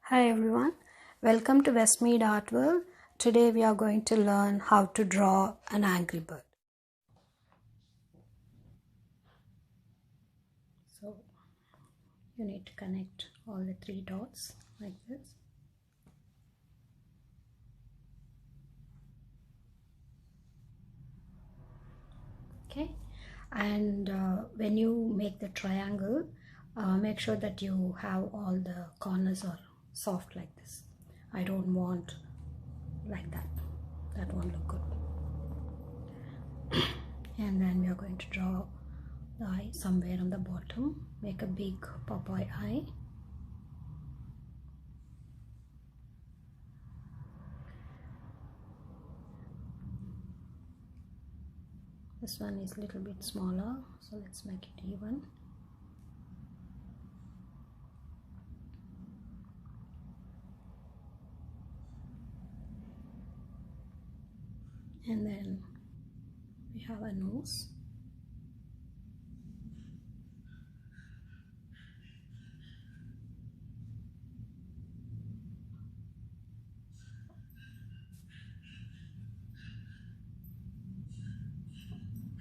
Hi everyone, welcome to Westmead Art World. Today we are going to learn how to draw an angry bird. So you need to connect all the three dots like this. Okay, and when you make the triangle, make sure that you have all the corners are soft like this. I don't want like that. That won't look good. And then we are going to draw the eye somewhere on the bottom. Make a big Popeye eye. This one is a little bit smaller, so let's make it even. And then we have a nose.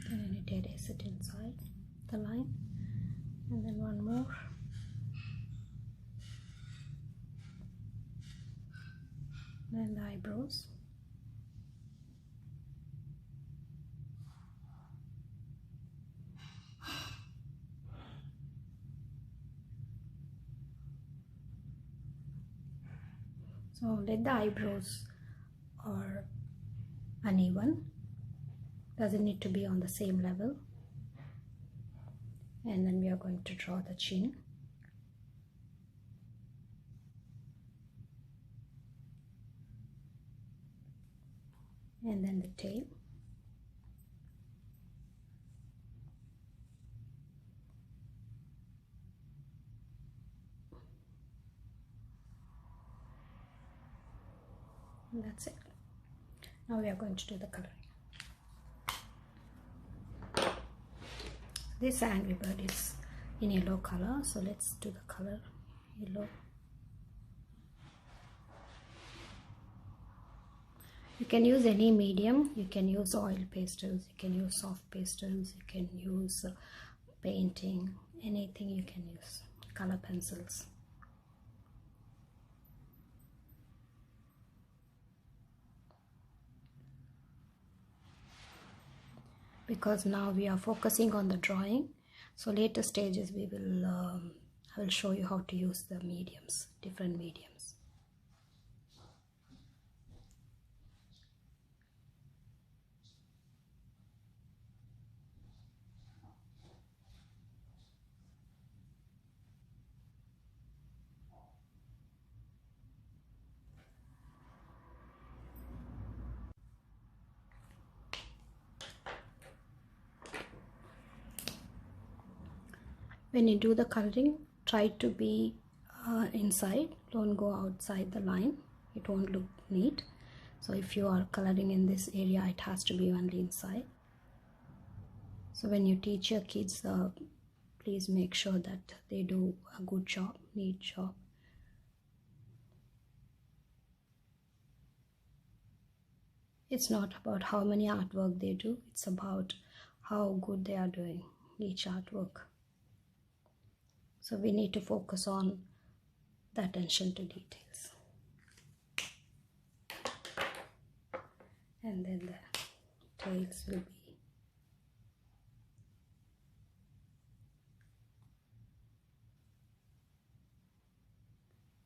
Then I need to erase it inside the line. And then one more. Then the eyebrows. So let the eyebrows are uneven. Doesn't need to be on the same level. And then we are going to draw the chin. And then the tail. And that's it. Now we are going to do the coloring. This angry bird is in yellow color, so let's do the color yellow. You can use any medium. You can use oil pastels, you can use soft pastels, you can use painting, anything you can use, color pencils. Because now we are focusing on the drawing, so later stages we will I will show you how to use the mediums, different mediums. When you do the coloring, try to be inside, don't go outside the line, it won't look neat. So if you are coloring in this area, it has to be only inside. So when you teach your kids, please make sure that they do a good job, neat job. It's not about how many artwork they do, it's about how good they are doing each artwork. So we need to focus on the attention to details. And then the tails will be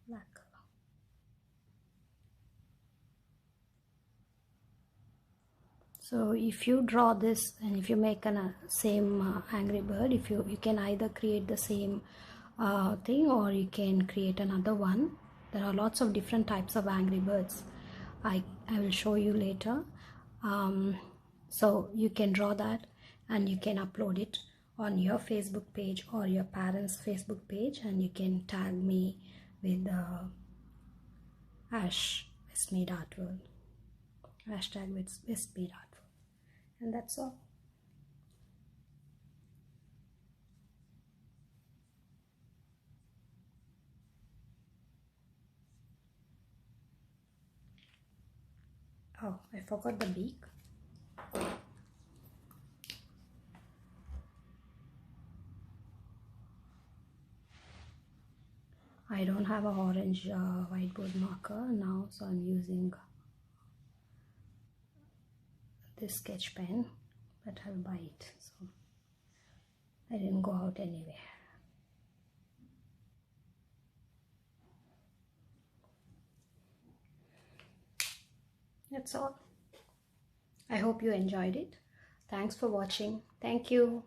black color. So if you draw this and if you make a same angry bird, if you can either create the same thing or you can create another one. There are lots of different types of angry birds. I will show you later. So you can draw that and you can upload it on your Facebook page or your parents' Facebook page, and you can tag me with #Westmead Art World, #Westmead Art World, and that's all. Oh, I forgot the beak. I don't have an orange whiteboard marker now, so I'm using this sketch pen, but I'll buy it, so I didn't go out anywhere. That's all. I hope you enjoyed it. Thanks for watching. Thank you.